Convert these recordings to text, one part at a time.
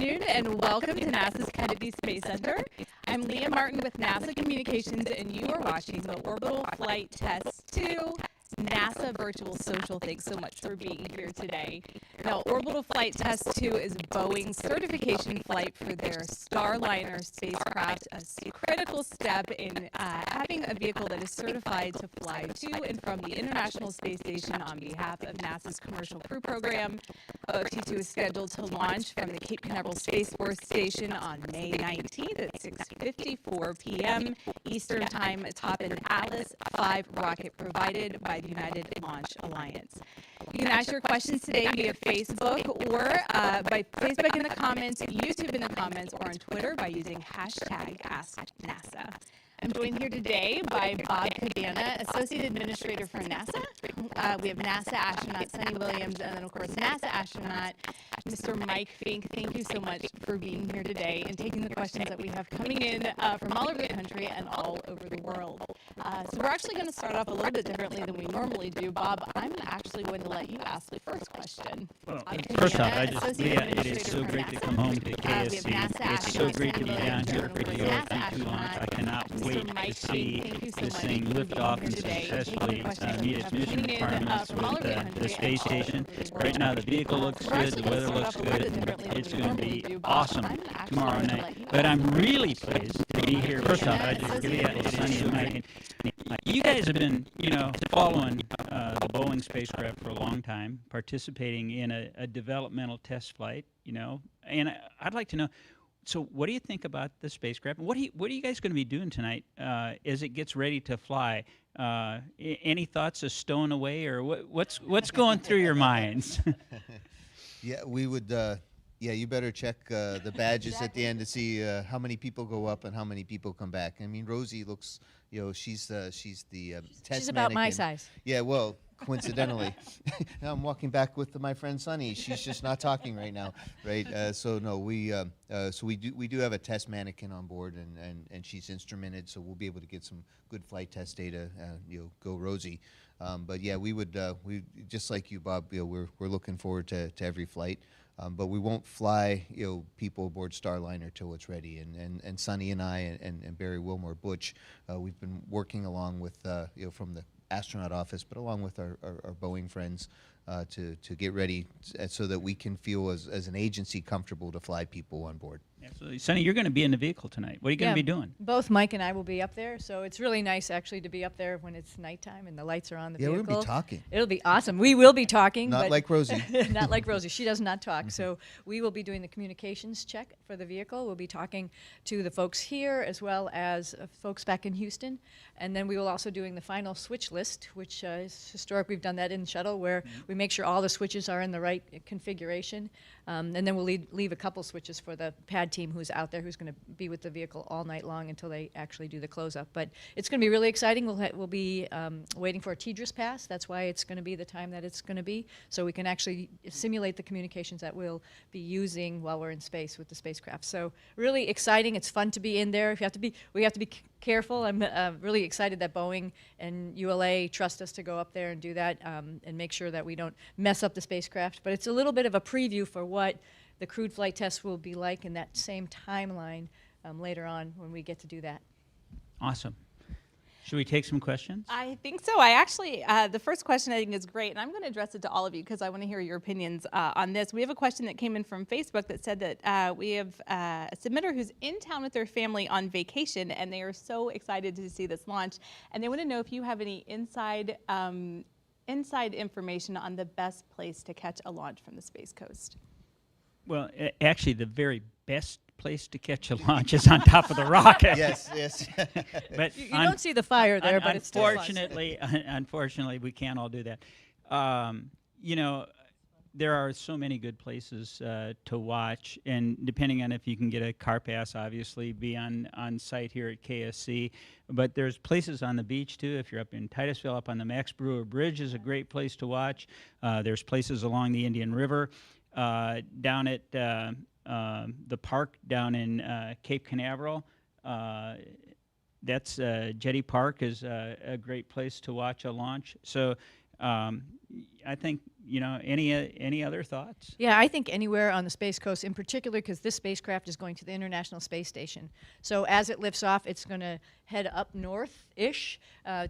afternoon, and welcome to NASA's Kennedy Space Center. I'm Leah Martin with NASA Communications, and you are watching the Orbital Flight Test-2 NASA Virtual Social. Thanks so much for being here today. Now, Orbital Flight Test-2 is Boeing's certification flight for their Starliner spacecraft, a critical step in having a vehicle that is certified to fly to and from the International Space Station on behalf of NASA's Commercial Crew Program. OFT2 is scheduled to launch from the Cape Canaveral Space Force Station on May 19th at 6:54 p.m. Eastern Time atop an Atlas V rocket provided by the United Launch Alliance. You can ask your questions today via Facebook or by Facebook in the comments, YouTube in the comments, or on Twitter by using hashtag AskNASA. I'm joined here today by Bob Cabana, Associate Administrator for NASA. We have NASA astronaut Sunny Williams, and then, of course, NASA astronaut Mr. Mike Fink. Thank you so much for being here today and taking the questions that we have coming in from all over the country and all over the world. So we're actually going to start off a little bit differently than we normally do. Bob, I'm actually going to let you ask the first question. Well, first off, it is so great to come home to KSC. It's so great to be down here for the OFT2 launch. I cannot wait to see this thing lift off and successfully meet its mission requirements with the space station. Right now, the vehicle looks good, the weather looks good, and it's going to be awesome tomorrow night. But I'm really pleased to be here. First off, I just give you a Sunny and Mike. You guys have been, following the Boeing spacecraft for a long time, participating in a developmental test flight, and I'd like to know, so what do you think about the spacecraft? What are you guys going to be doing tonight as it gets ready to fly? Any thoughts of stowing away, or what's going through your minds? Yeah, we would. Yeah, you better check the badges at the end to see how many people go up and how many people come back. I mean, Rosie looks, she's the test She's about mannequin. my size. Yeah, well, coincidentally, now I'm walking back with my friend Sunny. She's just not talking right now, right? So no, we do have a test mannequin on board, and she's instrumented, so we'll be able to get some good flight test data. Go Rosie. But yeah, we just like you, Bob. We're looking forward to every flight. But we won't fly, people aboard Starliner till it's ready. And Sunny and I and Barry Wilmore Butch, we've been working along with, from the astronaut office, but along with our Boeing friends to get ready so that we can feel as an agency comfortable to fly people on board. Absolutely. Sonny, you're going to be in the vehicle tonight. What are you going to be doing? Both Mike and I will be up there, so it's really nice actually to be up there when it's nighttime and the lights are on the vehicle. Yeah, we'll be talking. It'll be awesome. We will be talking. Not like Rosie. Not like Rosie. She does not talk. So we will be doing the communications check for the vehicle. We'll be talking to the folks here as well as folks back in Houston. And then we will also doing the final switch list, which is historic. We've done that in shuttle where we make sure all the switches are in the right configuration. And then we'll leave a couple switches for the pad team who's out there, who's going to be with the vehicle all night long until they actually do the close-up. But it's going to be really exciting. We'll be waiting for a TDRS pass. That's why it's going to be the time that it's going to be, so we can actually simulate the communications that we'll be using while we're in space with the spacecraft. So really exciting. It's fun to be in there. We have to be careful. I'm really excited that Boeing and ULA trust us to go up there and do that and make sure that we don't mess up the spacecraft. But it's a little bit of a preview for what the crewed flight test will be like in that same timeline later on when we get to do that. Awesome. Should we take some questions? I think so. I actually, the first question I think is great, and I'm going to address it to all of you because I want to hear your opinions on this. We have a question that came in from Facebook that said that we have a submitter who's in town with their family on vacation, and they are so excited to see this launch, and they want to know if you have any inside information on the best place to catch a launch from the Space Coast. Well, actually, the very best place to catch a launch is on top of the rocket. Yes. But You don't see the fire there, but it's still fun. Unfortunately, we can't all do that. There are so many good places to watch, and depending on if you can get a car pass, obviously, be on site here at KSC. But there's places on the beach, too. If you're up in Titusville, up on the Max Brewer Bridge is a great place to watch. There's places along the Indian River, down at the park down in Cape Canaveral. That's Jetty Park is a great place to watch a launch. So I think any other thoughts? Yeah, I think anywhere on the Space Coast, in particular, because this spacecraft is going to the International Space Station. So as it lifts off, it's going to head up north-ish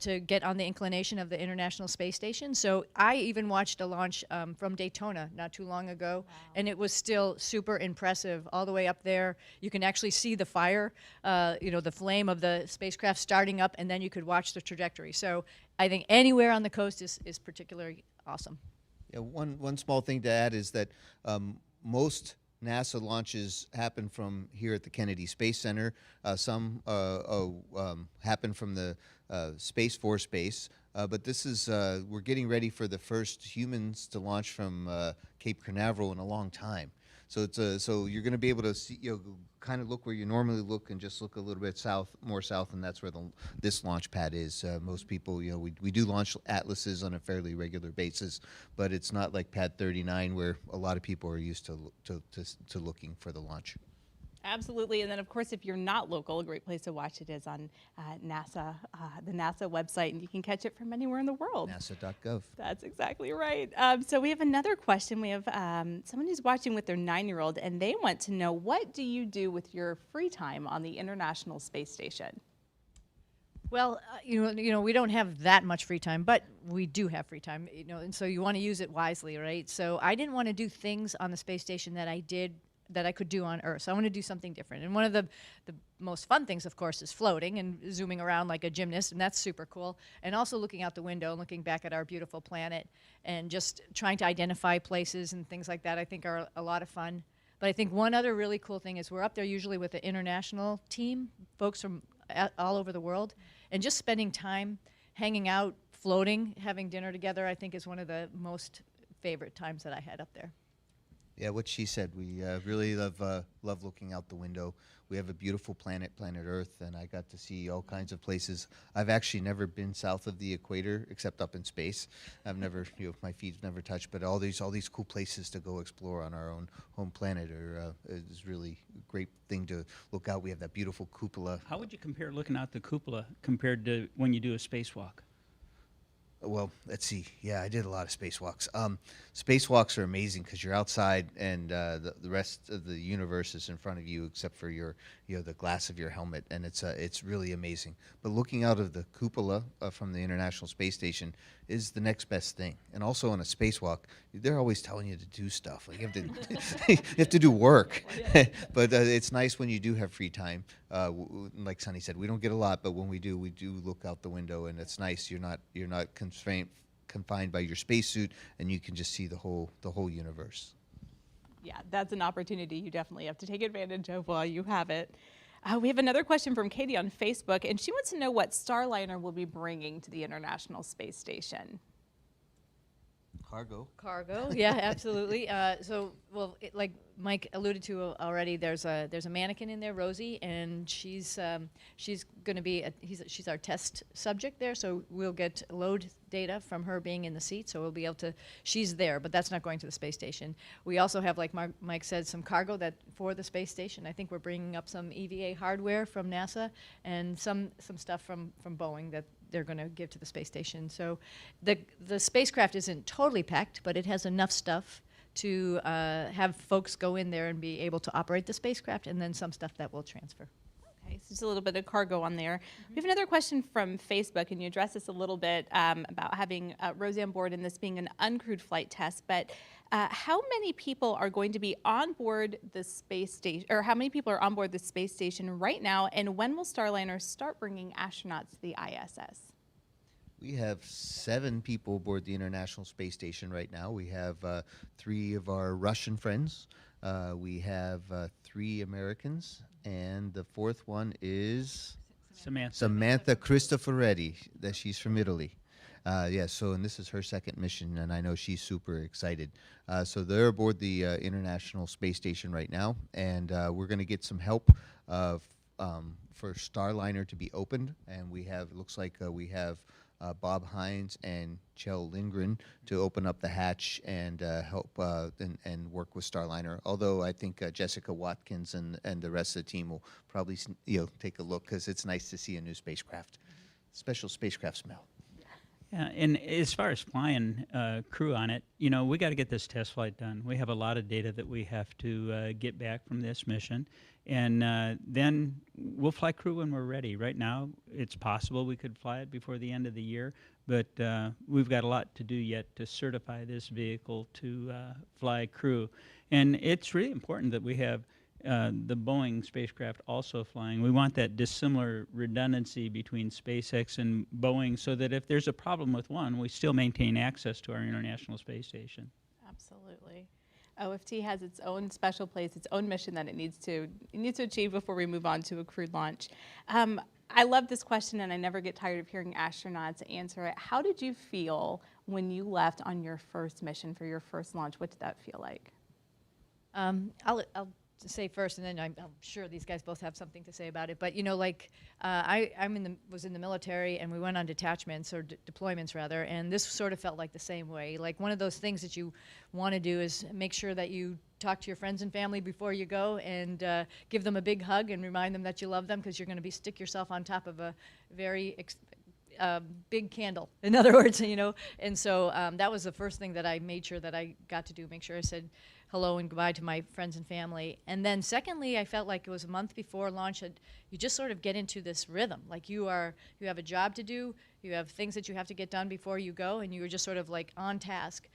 to get on the inclination of the International Space Station. So I even watched a launch from Daytona not too long ago, and it was still super impressive all the way up there. You can actually see the fire, the flame of the spacecraft starting up, and then you could watch the trajectory. So I think anywhere on the coast is particularly awesome. Yeah, one small thing to add is that most NASA launches happen from here at the Kennedy Space Center. Some happen from the Space Force base, but this is we're getting ready for the first humans to launch from Cape Canaveral in a long time. So it's so you're going to be able to see, kind of look where you normally look and just look a little bit more south, and that's where this launch pad is. Most people, we do launch Atlases on a fairly regular basis, but it's not like Pad 39 where a lot of people are used to looking for the launch. Absolutely. And then, of course, if you're not local, a great place to watch it is on NASA, the NASA website, and you can catch it from anywhere in the world. NASA.gov. That's exactly right. So we have another question. We have someone who's watching with their 9-year-old, and they want to know, what do you do with your free time on the International Space Station? Well, we don't have that much free time, but we do have free time, and so you want to use it wisely, right? So I didn't want to do things on the space station that I could do on Earth. So I want to do something different. And one of the most fun things, of course, is floating and zooming around like a gymnast, and that's super cool. And also looking out the window and looking back at our beautiful planet and just trying to identify places and things like that, I think are a lot of fun. But I think one other really cool thing is we're up there usually with an international team, folks from all over the world, and just spending time hanging out, floating, having dinner together, I think is one of the most favorite times that I had up there. Yeah, what she said. We really love looking out the window. We have a beautiful planet, planet Earth, and I got to see all kinds of places. I've actually never been south of the equator except up in space. I've never, my feet's never touched, but all these cool places to go explore on our own home planet is really a great thing to look out. We have that beautiful cupola. How would you compare looking out the cupola compared to when you do a spacewalk? Well, let's see. Yeah, I did a lot of spacewalks. Spacewalks are amazing because you're outside and the rest of the universe is in front of you except for the glass of your helmet, and it's really amazing. But looking out of the cupola from the International Space Station is the next best thing. And also on a spacewalk, they're always telling you to do stuff. Like you have to do work. But it's nice when you do have free time. Like Sunny said, we don't get a lot, but when we do look out the window, and it's nice. You're not confined by your spacesuit, and you can just see the whole universe. Yeah, that's an opportunity you definitely have to take advantage of while you have it. We have another question from Katie on Facebook, and she wants to know what Starliner will be bringing to the International Space Station. Cargo, yeah, absolutely. Like Mike alluded to already, there's a mannequin in there, Rosie, and she's going to be she's our test subject there. So we'll get load data from her being in the seat. So we'll be able to. She's there, but that's not going to the space station. We also have, like Mike said, some cargo for the space station. I think we're bringing up some EVA hardware from NASA and some stuff from Boeing that they're going to give to the space station. So the spacecraft isn't totally packed, but it has enough stuff to have folks go in there and be able to operate the spacecraft, and then some stuff that will transfer. Okay, so just a little bit of cargo on there. We have another question from Facebook, and you addressed this a little bit about having Rosie on board and this being an uncrewed flight test, but how many people are going to be on board the space station, or how many people are on board the space station right now, and when will Starliner start bringing astronauts to the ISS? We have 7 people aboard the International Space Station right now. We have 3 of our Russian friends. We have 3 Americans, and the 4th one is Samantha Cristoforetti. She's from Italy. And this is her 2nd mission, and I know she's super excited. So they're aboard the International Space Station right now, and we're going to get some help for Starliner to be opened, and looks like we have Bob Hines and Kjell Lindgren to open up the hatch and help and work with Starliner. Although I think Jessica Watkins and the rest of the team will probably take a look, because it's nice to see a new spacecraft. Special spacecraft smell. Yeah, and as far as flying crew on it, we got to get this test flight done. We have a lot of data that we have to get back from this mission, and then we'll fly crew when we're ready. Right now, it's possible we could fly it before the end of the year, but we've got a lot to do yet to certify this vehicle to fly crew. And it's really important that we have the Boeing spacecraft also flying. We want that dissimilar redundancy between SpaceX and Boeing so that if there's a problem with one, we still maintain access to our International Space Station. Absolutely. OFT has its own special place, its own mission that it needs to achieve before we move on to a crewed launch. I love this question, and I never get tired of hearing astronauts answer it. How did you feel when you left on your first mission for your first launch? What did that feel like? I'll say first, and then I'm sure these guys both have something to say about it. But I was in the military, and we went on detachments or deployments rather, and this sort of felt like the same way. Like one of those things that you want to do is make sure that you talk to your friends and family before you go, and give them a big hug and remind them that you love them, because you're going to stick yourself on top of a very big candle, in other words, And so that was the first thing that I made sure that I got to do, make sure I said hello and goodbye to my friends and family. And then secondly, I felt like it was a month before launch, you just sort of get into this rhythm. Like you have a job to do, you have things that you have to get done before you go, and you were just sort of like on task.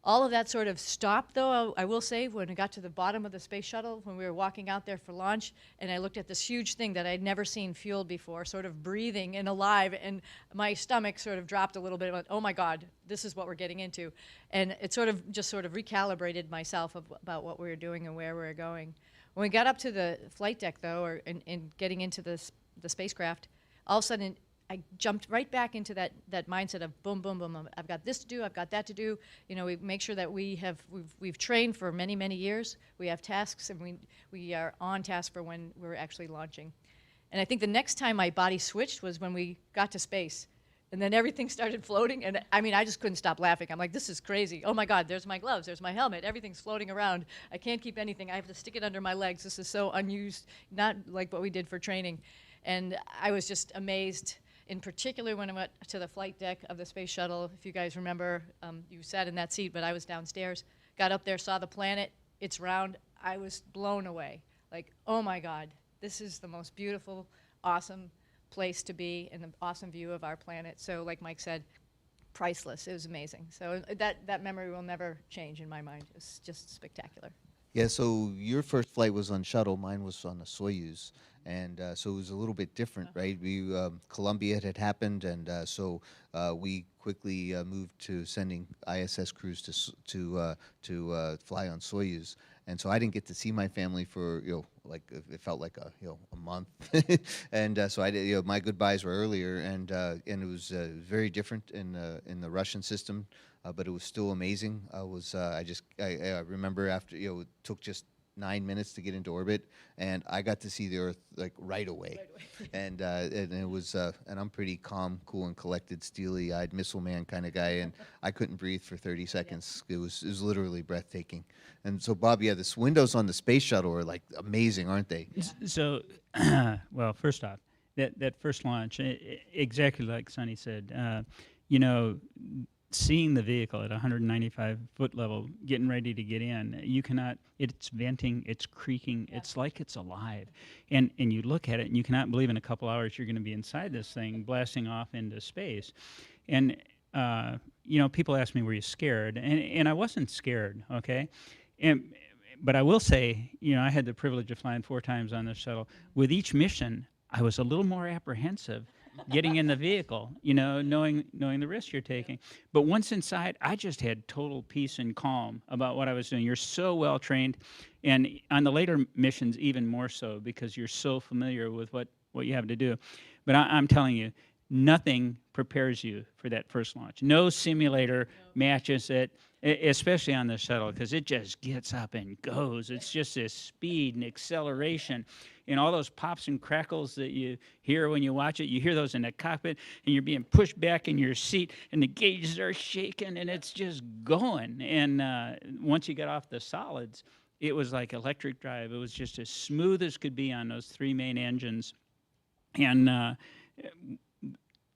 All of that sort of stopped, though, I will say, when I got to the bottom of the space shuttle, when we were walking out there for launch, and I looked at this huge thing that I'd never seen fueled before, sort of breathing and alive, and my stomach sort of dropped a little bit. I went, oh my God, this is what we're getting into. And it sort of recalibrated myself about what we were doing and where we were going. When we got up to the flight deck, though, and getting into the spacecraft, all of a sudden, I jumped right back into that mindset of boom, boom, boom. I've got this to do. I've got that to do. We make sure that we've trained for many, many years. We have tasks, and we are on task for when we're actually launching. And I think the next time my body switched was when we got to space, and then everything started floating. And I just couldn't stop laughing. I'm like, this is crazy. Oh my God, there's my gloves. There's my helmet. Everything's floating around. I can't keep anything. I have to stick it under my legs. This is so unused, not like what we did for training. And I was just amazed. In particular, when I went to the flight deck of the space shuttle, if you guys remember, you sat in that seat, but I was downstairs, got up there, saw the planet, it's round. I was blown away. Like, oh my God, this is the most beautiful, awesome place to be, and an awesome view of our planet. So like Mike said, priceless. It was amazing. So that memory will never change in my mind. It's just spectacular. Yeah, so your first flight was on shuttle, mine was on a Soyuz, and so it was a little bit different, right? Columbia had happened, and so we quickly moved to sending ISS crews to fly on Soyuz, and so I didn't get to see my family for like it felt like a month, and so I did. My goodbyes were earlier, and it was very different in the Russian system. But it was still amazing. I remember after it took just 9 minutes to get into orbit, and I got to see the Earth like right away. And it was and I'm pretty calm, cool, and collected, steely-eyed missile man kind of guy, and I couldn't breathe for 30 seconds. Yeah. It was literally breathtaking. And so, Bob, yeah, the windows on the space shuttle are like amazing, aren't they? Yeah. So, well, first off, that first launch, exactly like Sonny said, seeing the vehicle at 195-foot level, getting ready to get in, it's venting, it's creaking, it's like it's alive. And you look at it, and you cannot believe in a couple hours you're going to be inside this thing, blasting off into space. And, people ask me, were you scared? And I wasn't scared, okay? But I will say, I had the privilege of flying 4 times on this shuttle. With each mission, I was a little more apprehensive getting in the vehicle, knowing the risk you're taking. But once inside, I just had total peace and calm about what I was doing. You're so well trained, and on the later missions even more so, because you're so familiar with what you have to do. But I'm telling you, nothing prepares you for that first launch. No simulator matches it, especially on the shuttle, because it just gets up and goes. It's just this speed and acceleration. And all those pops and crackles that you hear when you watch it, you hear those in the cockpit, and you're being pushed back in your seat, and the gauges are shaking, and it's just going. And once you get off the solids, it was like electric drive. It was just as smooth as could be on those 3 main engines. And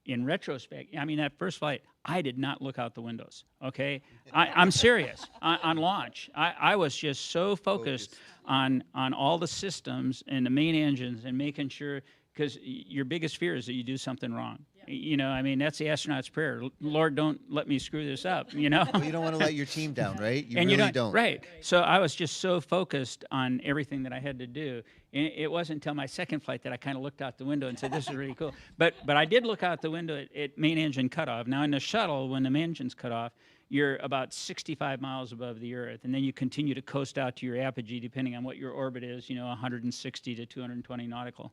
in retrospect, I mean, that first flight, I did not look out the windows, okay? I'm serious. On launch, I was just so focused on all the systems and the main engines and making sure, because your biggest fear is that you do something wrong. You know, I mean, that's the astronaut's prayer. Lord, don't let me screw this up, you know? Well, you don't want to let your team down, right? You And really you don't. Right. So I was just so focused on everything that I had to do. And it wasn't until my second flight that I kind of looked out the window and said, this is really cool. But I did look out the window at main engine cutoff. Now, in the shuttle, when the main engine's cut off, you're about 65 miles above the Earth. And then you continue to coast out to your apogee, depending on what your orbit is, you know, 160 to 220 nautical.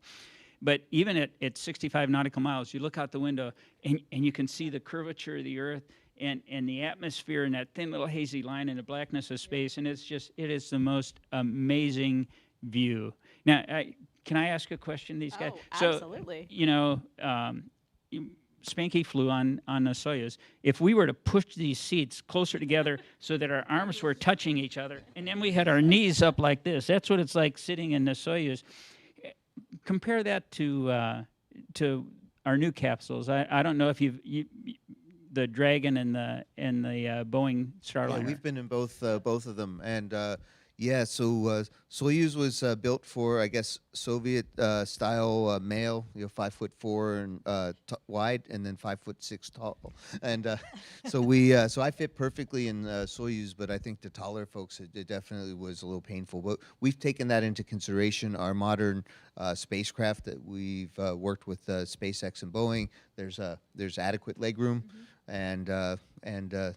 But even at 65 nautical miles, you look out the window and you can see the curvature of the Earth and the atmosphere and that thin little hazy line in the blackness of space. And it is the most amazing view. Now, can I ask a question, these guys? Absolutely. So, you know, Spanky flew on the Soyuz. If we were to push these seats closer together so that our arms were touching each other, and then we had our knees up like this, that's what it's like sitting in the Soyuz. Compare that to our new capsules. I don't know if the Dragon and the Boeing Starliner. Yeah, we've been in both of them, and so Soyuz was built for, I guess, Soviet style male, 5'4" and wide, and then 5'6" tall, and so I fit perfectly in Soyuz, but I think the taller folks, it definitely was a little painful. But we've taken that into consideration. Our modern spacecraft that we've worked with SpaceX and Boeing, there's adequate leg room. And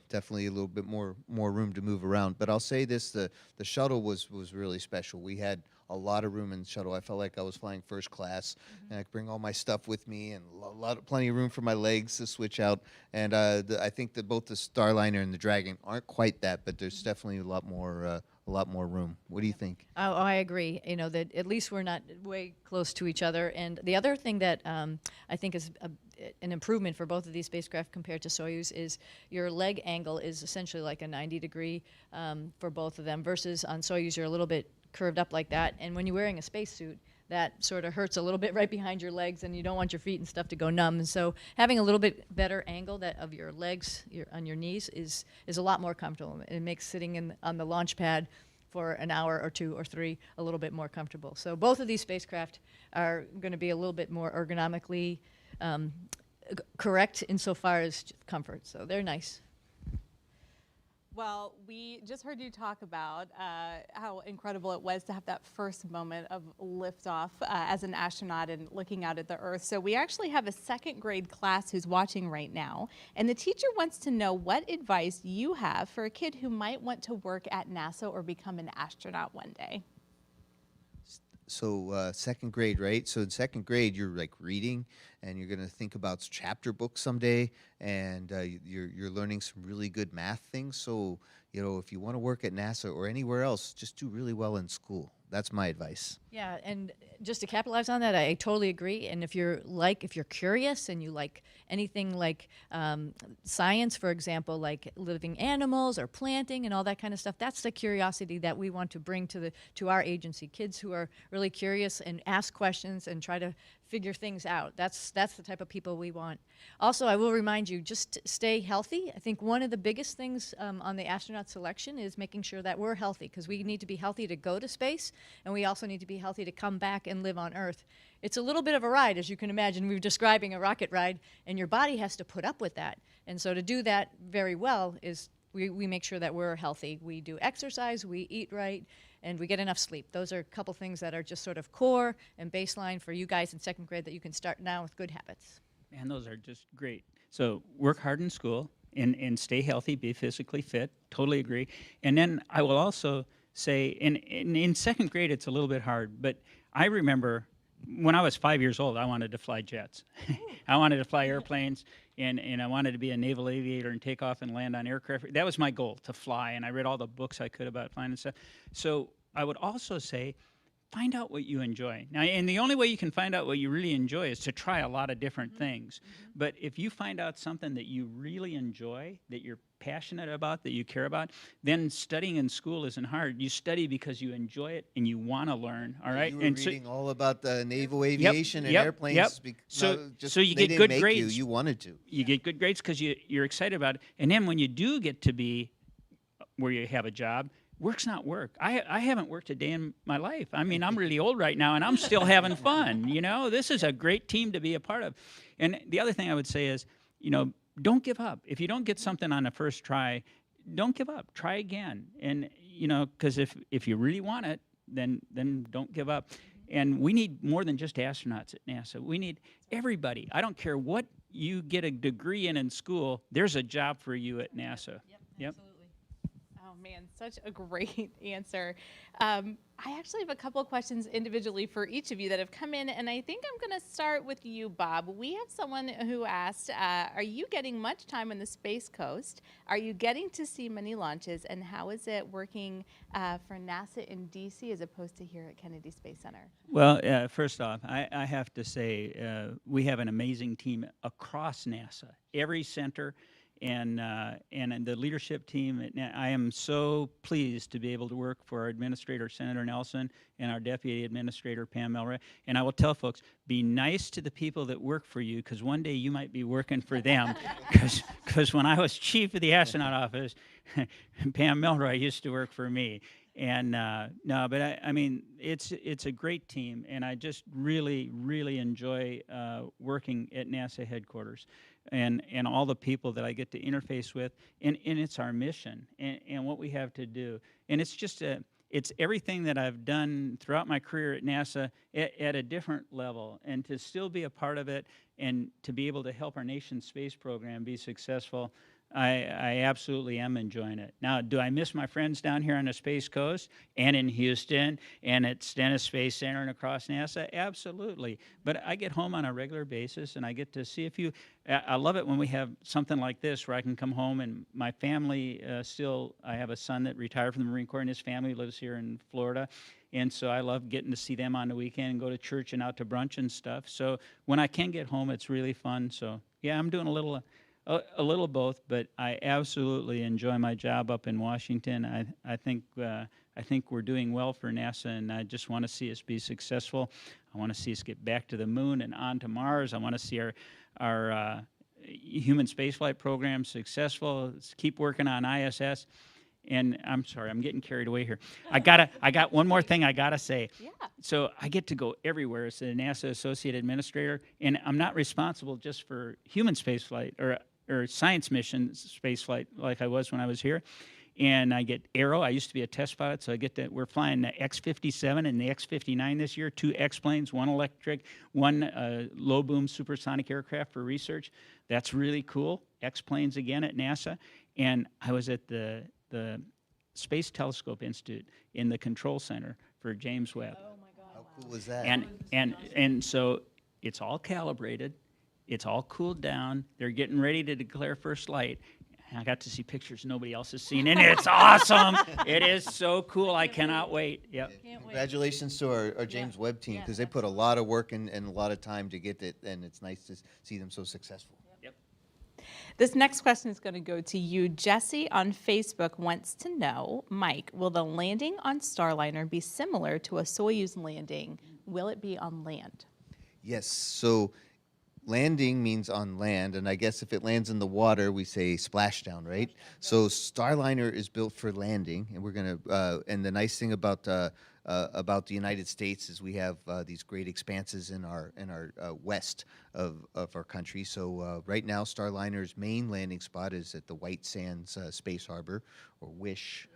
definitely a little bit more room to move around. But I'll say this: the shuttle was really special. We had a lot of room in the shuttle. I felt like I was flying first class, and I could bring all my stuff with me, and plenty of room for my legs to switch out. And I think that both the Starliner and the Dragon aren't quite that, but there's definitely a lot more room. What do you think? Oh, I agree. You know, that at least we're not way close to each other. And the other thing that I think is an improvement for both of these spacecraft compared to Soyuz is your leg angle is essentially like a 90-degree for both of them, versus on Soyuz you're a little bit curved up like that. And when you're wearing a spacesuit, that sort of hurts a little bit right behind your legs, and you don't want your feet and stuff to go numb. And so having a little bit better angle of your legs on your knees is a lot more comfortable. It makes sitting on the launch pad for an hour or two or three a little bit more comfortable. So both of these spacecraft are going to be a little bit more ergonomically correct insofar as comfort. So they're nice. Well, we just heard you talk about how incredible it was to have that first moment of liftoff as an astronaut and looking out at the Earth. So we actually have a second grade class who's watching right now, and the teacher wants to know what advice you have for a kid who might want to work at NASA or become an astronaut one day. So second grade, right? So in second grade, you're like reading, and you're going to think about chapter books someday, and you're learning some really good math things. So, if you want to work at NASA or anywhere else, just do really well in school. That's my advice. Yeah, and just to capitalize on that, I totally agree. And if you're curious and you like anything like science, for example, like living animals or planting and all that kind of stuff, that's the curiosity that we want to bring to our agency. Kids who are really curious and ask questions and try to figure things out. That's the type of people we want. Also, I will remind you, just stay healthy. I think one of the biggest things on the astronaut selection is making sure that we're healthy, because we need to be healthy to go to space, and we also need to be healthy to come back and live on Earth. It's a little bit of a ride, as you can imagine. We were describing a rocket ride, and your body has to put up with that. And so to do that very well is we make sure that we're healthy. We do exercise, we eat right, and we get enough sleep. Those are a couple things that are just sort of core and baseline for you guys in second grade that you can start now with good habits. Man, those are just great. So work hard in school and stay healthy, be physically fit. Totally agree. And then I will also say, in second grade, it's a little bit hard, but I remember when I was 5 years old, I wanted to fly jets. I wanted to fly airplanes, and I wanted to be a naval aviator and take off and land on aircraft. That was my goal, to fly, and I read all the books I could about flying and stuff. So I would also say, find out what you enjoy. Now, and the only way you can find out what you really enjoy is to try a lot of different things. But if you find out something that you really enjoy, that you're passionate about, that you care about, then studying in school isn't hard. You study because you enjoy it and you want to learn, all right? You were And reading all about the naval aviation and airplanes. Yep. So You they get didn't good make grades. You wanted to. You get good grades because you're excited about it. And then when you do get to be where you have a job, work's not work. I haven't worked a day in my life. I mean, I'm really old right now, and I'm still having fun. You know, this is a great team to be a part of. And the other thing I would say is, you know, don't give up. If you don't get something on the first try, don't give up. Try again. And, you know, because if you really want it, then don't give up. And we need more than just astronauts at NASA. We need everybody. I don't care what you get a degree in school, there's a job for you at NASA. Yep. Absolutely. Oh man, such a great answer. I actually have a couple of questions individually for each of you that have come in, and I think I'm going to start with you, Bob. We have someone who asked, are you getting much time on the Space Coast? Are you getting to see many launches, and how is it working for NASA in DC as opposed to here at Kennedy Space Center? Well, first off, I have to say we have an amazing team across NASA, every center, and the leadership team. I am so pleased to be able to work for our administrator, Senator Nelson, and our deputy administrator, Pam Melroy. And I will tell folks, be nice to the people that work for you, because one day you might be working for them. Because when I was chief of the astronaut office, Pam Melroy used to work for me. And no, but I mean, it's a great team, and I just really, really enjoy working at NASA headquarters, and all the people that I get to interface with, and it's our mission and what we have to do, and it's just it's everything that I've done throughout my career at NASA at a different level, and to still be a part of it, and to be able to help our nation's space program be successful. I absolutely am enjoying it. Now, do I miss my friends down here on the Space Coast and in Houston and at Stennis Space Center and across NASA? Absolutely. But I get home on a regular basis, and I get to see a few. I love it when we have something like this where I can come home, and my family I have a son that retired from the Marine Corps, and his family lives here in Florida. And so I love getting to see them on the weekend and go to church and out to brunch and stuff. So when I can get home, it's really fun. So, yeah, I'm doing a little both, but I absolutely enjoy my job up in Washington. I think we're doing well for NASA, and I just want to see us be successful. I want to see us get back to the moon and on to Mars. I want to see our human spaceflight program successful. Let's keep working on ISS. And I'm sorry, I'm getting carried away here. I got one more thing I gotta say. Yeah. So I get to go everywhere as a NASA Associate Administrator, and I'm not responsible just for human spaceflight or science mission spaceflight like I was when I was here. And I get Aero. I used to be a test pilot, so we're flying the X-57 and the X-59 this year, 2 X-planes, 1 electric, 1 low-boom supersonic aircraft for research. That's really cool. X-planes again at NASA. And I was at the Space Telescope Institute in the control center for James Webb. Oh my God. How cool was that? And so it's all calibrated. It's all cooled down. They're getting ready to declare first light. I got to see pictures nobody else has seen, and it's awesome. It is so cool. I cannot wait. Yep. Congratulations to our James Webb team, because they put a lot of work and a lot of time to get it, and it's nice to see them so successful. Yep. This next question is going to go to you. Jesse on Facebook wants to know, Mike, will the landing on Starliner be similar to a Soyuz landing? Will it be on land? Yes. So landing means on land, and I guess if it lands in the water, we say splashdown, right? So Starliner is built for landing, and we're gonna. And the nice thing about the United States is we have these great expanses in our west of our country. So right now, Starliner's main landing spot is at the White Sands Space Harbor, or WISH,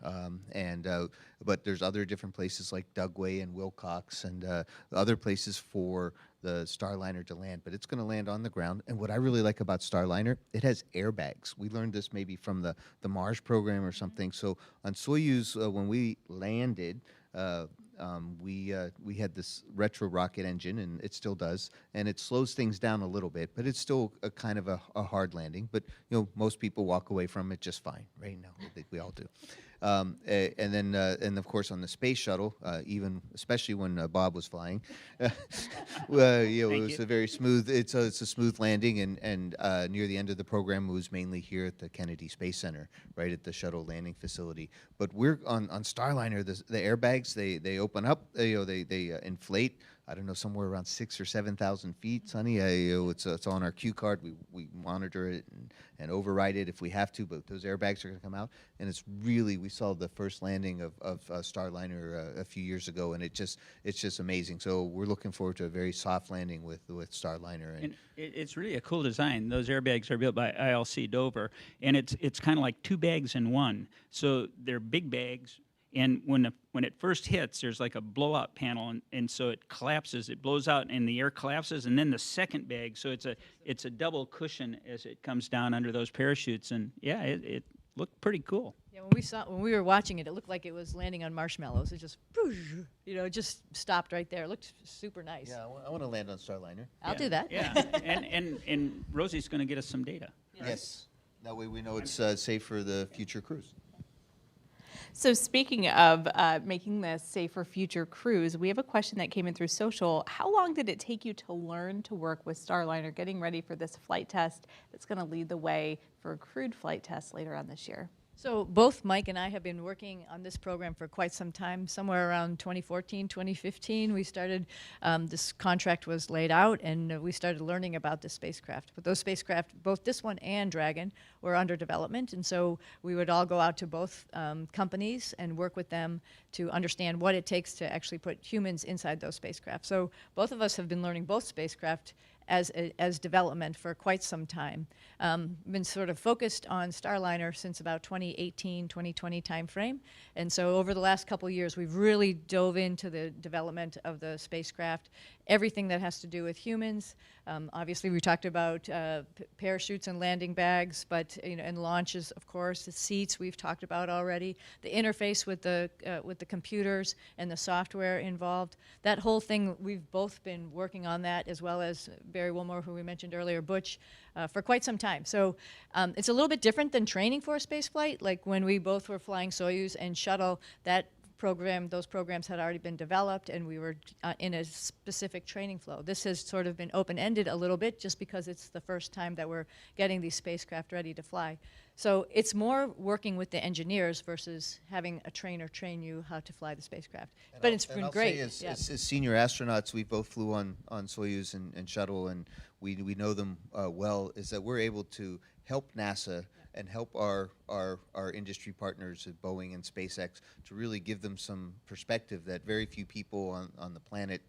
but there's other different places like Dugway and Wilcox and other places for the Starliner to land, but it's going to land on the ground. And what I really like about Starliner, it has airbags. We learned this maybe from the Mars program or something. So on Soyuz, when we landed, we had this retro rocket engine, and it still does, and it slows things down a little bit, but it's still a kind of a hard landing. But most people walk away from it just fine, right? No, I think we all do. And of course on the space shuttle, even especially when Bob was flying, well, it was a very smooth. It's a smooth landing, and near the end of the program, it was mainly here at the Kennedy Space Center, right at the shuttle landing facility. But we're on Starliner. The airbags they open up. They inflate. I don't know, somewhere around 6,000 or 7,000 feet, Sonny. It's on our cue card. We monitor it and override it if we have to, but those airbags are going to come out. And it's really, we saw the first landing of Starliner a few years ago, and it's just amazing. So we're looking forward to a very soft landing with Starliner. And it's really a cool design. Those airbags are built by ILC Dover, and it's kind of like two bags in one. So they're big bags. And when it first hits, there's like a blowout panel, and so it collapses. It blows out, and the air collapses, and then the second bag. So it's a double cushion as it comes down under those parachutes, and yeah, it looked pretty cool. Yeah, when we were watching it, it looked like it was landing on marshmallows. It just, it just stopped right there. It looked super nice. Yeah, I want to land on Starliner. I'll do that. Yeah, and Rosie's going to get us some data. Right? Yes, that way we know it's safe for the future cruise. So speaking of making this safe for future crews, we have a question that came in through social. How long did it take you to learn to work with Starliner, getting ready for this flight test that's going to lead the way for a crewed flight test later on this year? So both Mike and I have been working on this program for quite some time. Somewhere around 2014, 2015, we started, this contract was laid out, and we started learning about the spacecraft. But those spacecraft, both this one and Dragon, were under development, and so we would all go out to both companies and work with them to understand what it takes to actually put humans inside those spacecraft. So both of us have been learning both spacecraft as development for quite some time. Been sort of focused on Starliner since about 2018, 2020 timeframe. And so over the last couple of years, we've really dove into the development of the spacecraft, everything that has to do with humans. Obviously, we talked about parachutes and landing bags, but and launches, of course. The seats we've talked about already. The interface with the computers and the software involved. That whole thing, we've both been working on that, as well as Barry Wilmore, who we mentioned earlier, Butch, for quite some time. So it's a little bit different than training for a space flight. Like when we both were flying Soyuz and Shuttle, those programs had already been developed, and we were in a specific training flow. This has sort of been open-ended a little bit, just because it's the first time that we're getting these spacecraft ready to fly. So it's more working with the engineers versus having a trainer train you how to fly the spacecraft. But it's been great. As senior astronauts, we both flew on Soyuz and Shuttle, and we know them well, is that we're able to help NASA and help our industry partners at Boeing and SpaceX to really give them some perspective that very few people on the planet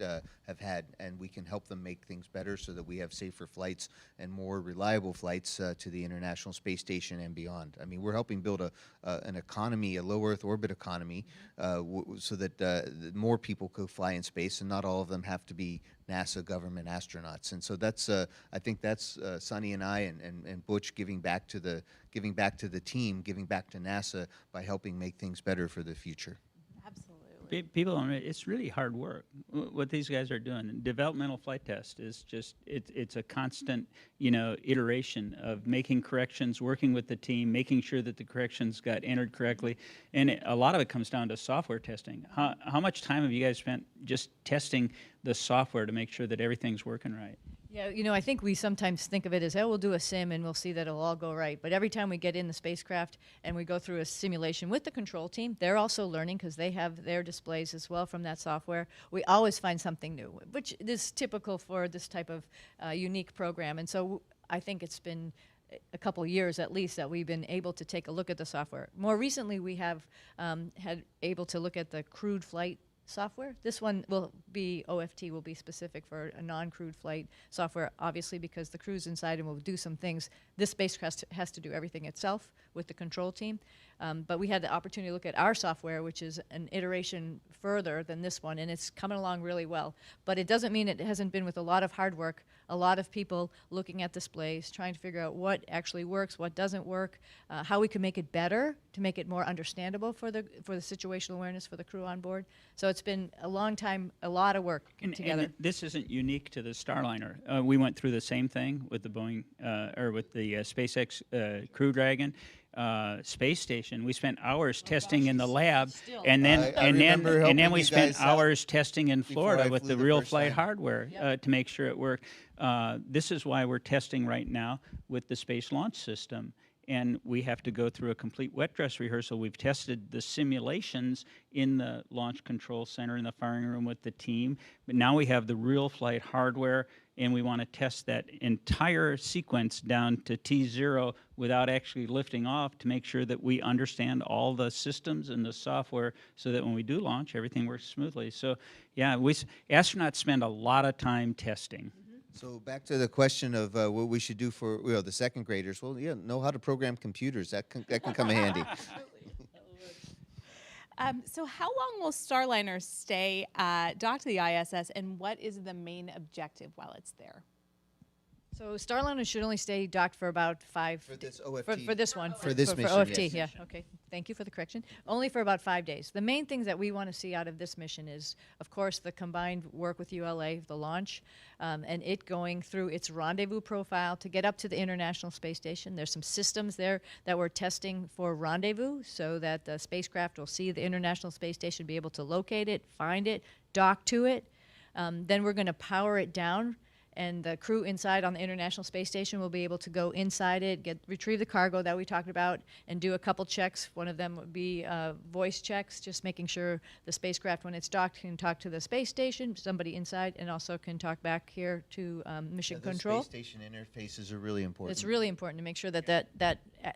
have had, and we can help them make things better so that we have safer flights and more reliable flights to the International Space Station and beyond. I mean, we're helping build an economy, a low Earth orbit economy, so that more people could fly in space, and not all of them have to be NASA government astronauts. And so that's I think that's Sonny and I and Butch giving back to the team, giving back to NASA by helping make things better for the future. Absolutely. People, it's really hard work. What these guys are doing, developmental flight test is just it's a constant iteration of making corrections, working with the team, making sure that the corrections got entered correctly, and a lot of it comes down to software testing. How much time have you guys spent just testing the software to make sure that everything's working right? Yeah, I think we sometimes think of it as, we'll do a sim and we'll see that it'll all go right. But every time we get in the spacecraft and we go through a simulation with the control team, they're also learning because they have their displays as well from that software. We always find something new, which is typical for this type of unique program. And so I think it's been a couple years at least that we've been able to take a look at the software. More recently, we have had able to look at the crewed flight software. This one will be, OFT will be specific for a non-crewed flight software, obviously, because the crew's inside and will do some things. This spacecraft has to do everything itself with the control team. But we had the opportunity to look at our software, which is an iteration further than this one, and it's coming along really well. But it doesn't mean it hasn't been with a lot of hard work, a lot of people looking at displays, trying to figure out what actually works, what doesn't work, how we can make it better to make it more understandable for the situational awareness for the crew on board. So it's been a long time, a lot of work together. And this isn't unique to the Starliner. We went through the same thing with the Boeing or with the SpaceX Crew Dragon. space station. We spent hours testing in the lab, Still. and then I remember helping we you spent guys out hours testing in before I Florida with flew the the real first flight time. hardware to make sure it worked. This is why we're testing right now with the Space Launch System. And we have to go through a complete wet dress rehearsal. We've tested the simulations in the Launch Control Center in the firing room with the team, but now we have the real flight hardware, and we want to test that entire sequence down to T0 without actually lifting off to make sure that we understand all the systems and the software so that when we do launch, everything works smoothly. So yeah, astronauts spend a lot of time testing. So back to the question of what we should do for the second graders. Well, yeah, know how to program computers. That can come in handy. So how long will Starliner stay docked to the ISS, and what is the main objective while it's there? So Starliner should only stay docked for about 5 For this OFT. for this one. For this mission, OFT, yes. yeah. Okay. Thank you for the correction. Only for about 5 days. The main things that we want to see out of this mission is, of course, the combined work with ULA, the launch, and it going through its rendezvous profile to get up to the International Space Station. There's some systems there that we're testing for rendezvous so that the spacecraft will see the International Space Station, be able to locate it, find it, dock to it. Then we're going to power it down, and the crew inside on the International Space Station will be able to go inside it, retrieve the cargo that we talked about, and do a couple checks. One of them would be voice checks, just making sure the spacecraft, when it's docked, can talk to the space station, somebody inside, and also can talk back here to mission control. Space station interfaces are really important. It's really important to make sure that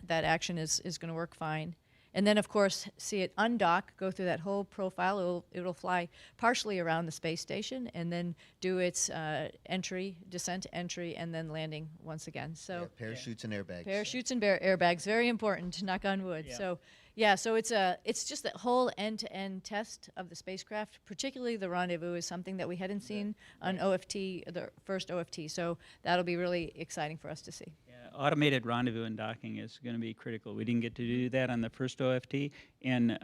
action is going to work fine. And then, of course, see it undock, go through that whole profile. It'll fly partially around the space station and then do its descent, entry, and then landing once again. So Yeah, parachutes and airbags. parachutes and airbags, very important, knock on wood. Yeah. So it's just that whole end-to-end test of the spacecraft, particularly the rendezvous, is something that we hadn't seen on OFT, the first OFT. So that'll be really exciting for us to see. Automated rendezvous and docking is going to be critical. We didn't get to do that on the first OFT, and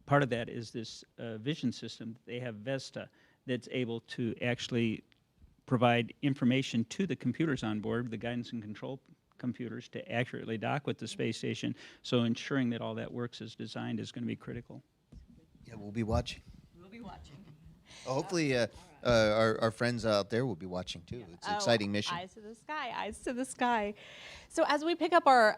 part of that is this vision system. They have Vesta that's able to actually provide information to the computers on board, the guidance and control computers, to accurately dock with the space station. So ensuring that all that works as designed is going to be critical. Yeah, we'll be watching. We'll be watching. Hopefully, our friends out there will be watching too. It's an exciting mission. Eyes to the sky, eyes to the sky. So as we pick up our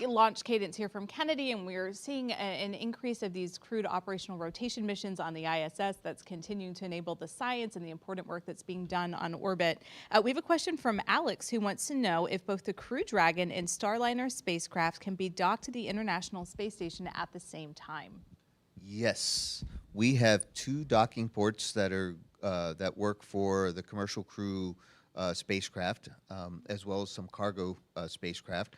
launch cadence here from Kennedy, and we're seeing an increase of these crewed operational rotation missions on the ISS that's continuing to enable the science and the important work that's being done on orbit. We have a question from Alex, who wants to know if both the Crew Dragon and Starliner spacecraft can be docked to the International Space Station at the same time. Yes, we have 2 docking ports that are that work for the commercial crew spacecraft, as well as some cargo spacecraft.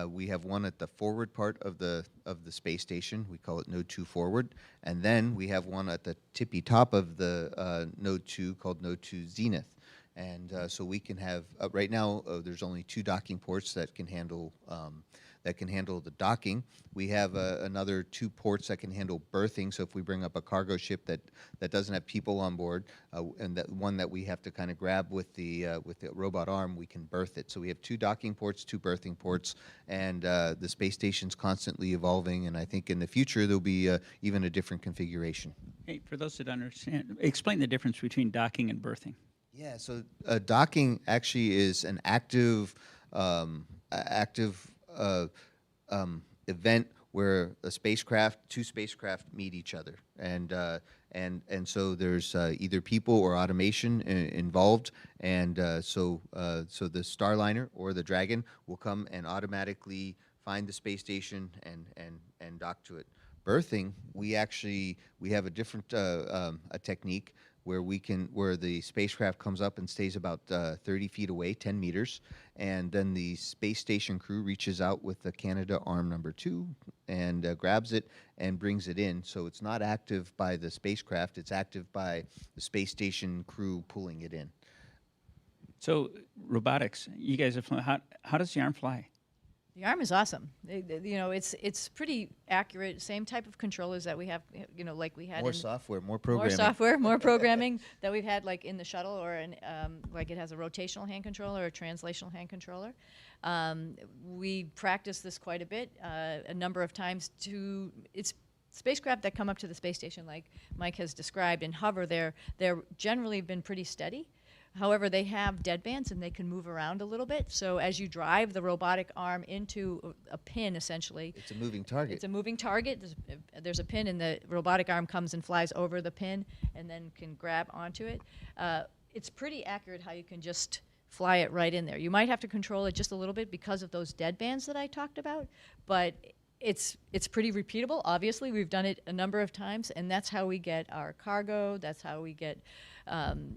We have one at the forward part of the space station. We call it Node 2 forward, and then we have one at the tippy top of the Node 2 called Node 2 Zenith. And so we can have right now. There's only 2 docking ports that can handle the docking. We have another 2 ports that can handle berthing. So if we bring up a cargo ship that doesn't have people on board, and that one that we have to kind of grab with the robot arm, we can berth it. So we have 2 docking ports, 2 berthing ports, and the space station's constantly evolving. And I think in the future there'll be even a different configuration. Hey, for those that understand, explain the difference between docking and berthing. Yeah, so docking actually is an active event where a spacecraft, 2 spacecraft meet each other, and so there's either people or automation involved, and so the Starliner or the Dragon will come and automatically find the space station and dock to it. Berthing, we have a different a technique where the spacecraft comes up and stays about 30 feet away, 10 meters, and then the space station crew reaches out with the Canada arm number 2 and grabs it and brings it in. So it's not active by the spacecraft; it's active by the space station crew pulling it in. So robotics, you guys have flown. How does the arm fly? The arm is awesome. You know, it's pretty accurate. Same type of controllers that we have, you know, like we had More in software, more more programming. software, more programming that we've had like in the shuttle, or like it has a rotational hand controller or a translational hand controller. We practice this quite a bit, a number of times. It's spacecraft that come up to the space station, like Mike has described, and hover there. They're generally been pretty steady. However, they have deadbands and they can move around a little bit. So as you drive the robotic arm into a pin, essentially, It's a moving target. it's a moving target. There's a pin, and the robotic arm comes and flies over the pin and then can grab onto it. It's pretty accurate how you can just fly it right in there. You might have to control it just a little bit because of those deadbands that I talked about, but it's pretty repeatable. Obviously, we've done it a number of times, and that's how we get our cargo. That's how we get,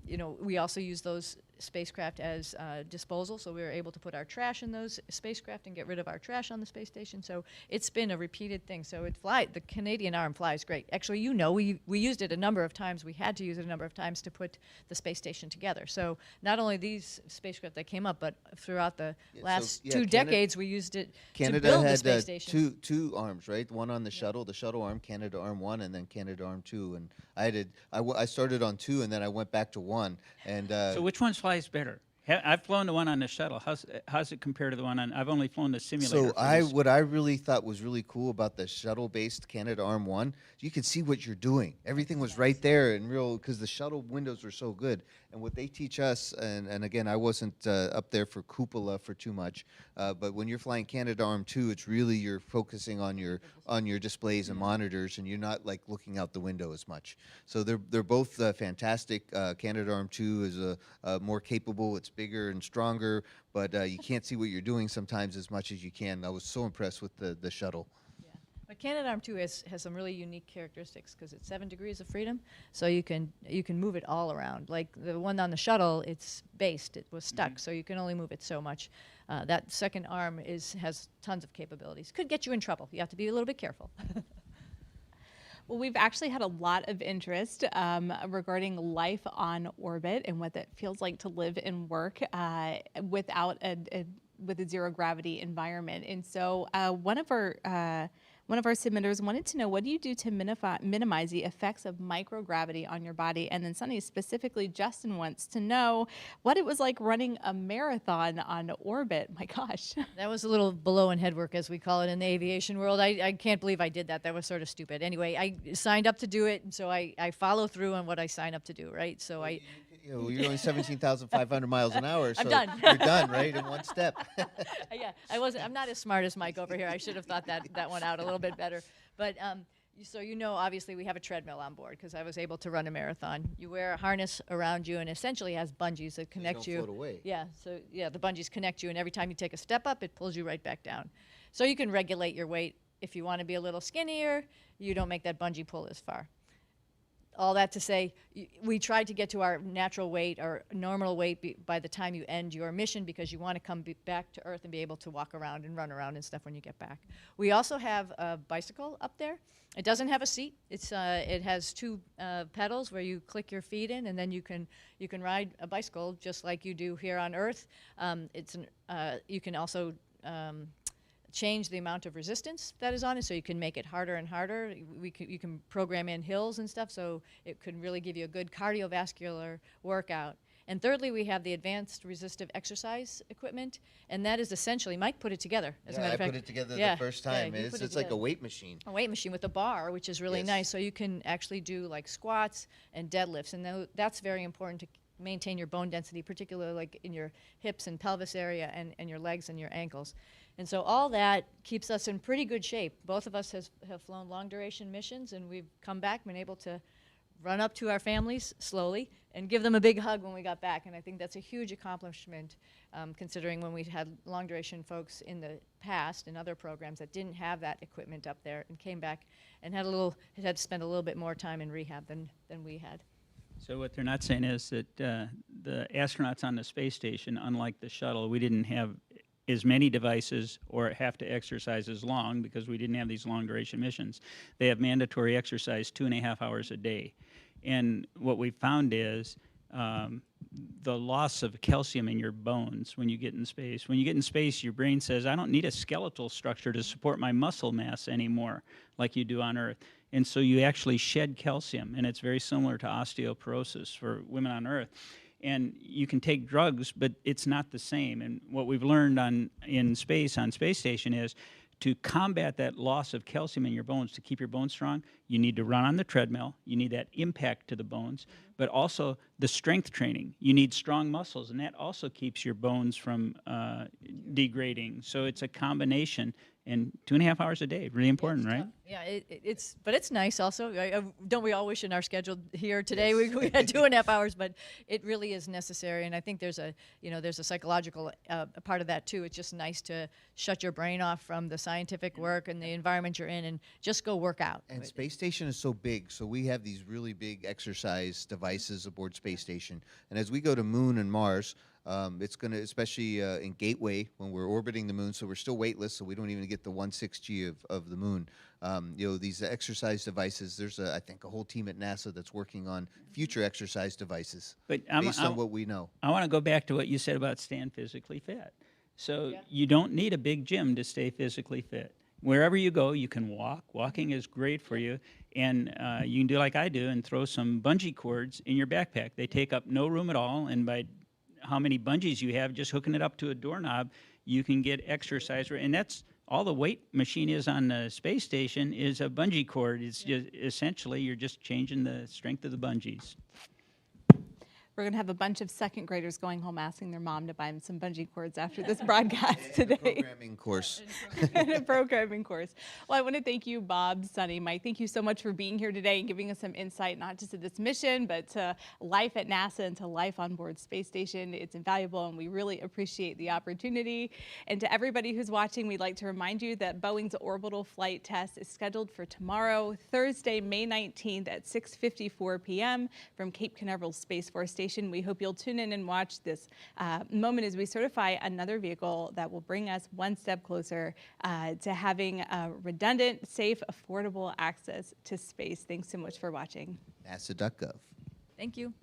you know, we also use those spacecraft as disposal, so we were able to put our trash in those spacecraft and get rid of our trash on the space station. So it's been a repeated thing. So the Canadian arm flies great. Actually, you know, we used it a number of times. We had to use it a number of times to put the space station together. So not only these spacecraft that came up, but throughout the last two decades, we used it to build the space station. Two arms, right? One on the shuttle arm, Canada Arm 1, and then Canada Arm 2. And I started on 2, and then I went back to 1. And So which one flies better? I've flown the one on the shuttle. How's it compare to the one on? I've only flown the simulator. So what I really thought was really cool about the shuttle-based Canada Arm 1, you could see what you're doing. Everything was right there and real, because the shuttle windows were so good. And what they teach us, and again, I wasn't up there for cupola for too much, but when you're flying Canada Arm 2, it's really you're focusing on your displays and monitors, and you're not like looking out the window as much. So they're both fantastic. Canada Arm 2 is more capable. It's bigger and stronger, but you can't see what you're doing sometimes as much as you can. I was so impressed with the shuttle. Yeah. But Canadarm2 has some really unique characteristics because it's 7 degrees of freedom, so you can move it all around. Like the one on the shuttle, it's based, it was stuck, so you can only move it so much. That second arm has tons of capabilities. Could get you in trouble. You have to be a little bit careful. Well, we've actually had a lot of interest regarding life on orbit and what it feels like to live and work without with a zero gravity environment. And so one of our submitters wanted to know, what do you do to minimize the effects of microgravity on your body? And then Sunny, specifically Justin, wants to know what it was like running a marathon on orbit. My gosh. That was a little below in head work, as we call it in the aviation world. I can't believe I did that. That was sort of stupid. Anyway, I signed up to do it, and so I follow through on what I sign up to do, right? So You're going 17,500 miles an hour, so I'm done. you're done, right, in one step. Yeah, I'm not as smart as Mike over here. I should have thought that one out a little bit better. But so you know, obviously we have a treadmill on board because I was able to run a marathon. You wear a harness around you and essentially has bungees that connect you. Float away. Yeah, so yeah, the bungees connect you, and every time you take a step up, it pulls you right back down. So you can regulate your weight. If you want to be a little skinnier, you don't make that bungee pull as far. All that to say, we tried to get to our natural weight, our normal weight by the time you end your mission, because you want to come back to Earth and be able to walk around and run around and stuff when you get back. We also have a bicycle up there. It doesn't have a seat. It has 2 pedals where you click your feet in, and then you can ride a bicycle just like you do here on Earth. You can also change the amount of resistance that is on it, so you can make it harder and harder. You can program in hills and stuff, so it could really give you a good cardiovascular workout. And thirdly, we have the advanced resistive exercise equipment, and that is essentially, Mike put it together, as a matter of fact. I put it together the first time. Yeah, It's like a weight machine. A weight machine with a bar, which is really Yes. nice, so you can actually do like squats and deadlifts, and that's very important to maintain your bone density, particularly like in your hips and pelvis area and your legs and your ankles. And so all that keeps us in pretty good shape. Both of us have flown long duration missions, and we've come back, been able to run up to our families slowly and give them a big hug when we got back. And I think that's a huge accomplishment, considering when we had long duration folks in the past in other programs that didn't have that equipment up there and came back and had to spend a little bit more time in rehab than we had. So what they're not saying is that the astronauts on the space station, unlike the shuttle, we didn't have as many devices or have to exercise as long because we didn't have these long duration missions. They have mandatory exercise 2.5 hours a day. And what we found is the loss of calcium in your bones when you get in space. When you get in space, your brain says, I don't need a skeletal structure to support my muscle mass anymore like you do on Earth. And so you actually shed calcium, and it's very similar to osteoporosis for women on Earth. And you can take drugs, but it's not the same. And what we've learned in space, on space station, is to combat that loss of calcium in your bones, to keep your bones strong, you need to run on the treadmill. You need that impact to the bones, but also the strength training. You need strong muscles, and that also keeps your bones from degrading. So it's a combination, and 2.5 hours a day, really important, right? Yeah, but it's nice also. Don't we all wish in our schedule here today we had 2.5 hours, but it really is necessary. And I think there's a psychological part of that too. It's just nice to shut your brain off from the scientific work and the environment you're in and just go work out. And space station is so big, so we have these really big exercise devices aboard space station. And as we go to Moon and Mars, it's going to, especially in Gateway, when we're orbiting the Moon, so we're still weightless, so we don't even get the 1/6 G of the Moon. These exercise devices, there's, I think, a whole team at NASA that's working on future exercise devices based on what we know. I want to go back to what you said about staying physically fit. So you don't need a big gym to stay physically fit. Wherever you go, you can walk. Walking is great for you. And you can do like I do and throw some bungee cords in your backpack. They take up no room at all, and by how many bungees you have, just hooking it up to a doorknob, you can get exercise. And that's all the weight machine is on the space station is a bungee cord. It's just essentially you're just changing the strength of the bungees. We're going to have a bunch of second graders going home asking their mom to buy them some bungee cords after this broadcast today. Programming course. And a programming course. Well, I want to thank you, Bob, Sunny, Mike. Thank you so much for being here today and giving us some insight, not just to this mission, but to life at NASA and to life on board Space Station. It's invaluable, and we really appreciate the opportunity. And to everybody who's watching, we'd like to remind you that Boeing's Orbital Flight Test is scheduled for tomorrow, Thursday, May 19th at 6:54 p.m. from Cape Canaveral Space Force Station. We hope you'll tune in and watch this moment as we certify another vehicle that will bring us one step closer to having redundant, safe, affordable access to space. Thanks so much for watching. NASA.gov. Thank you.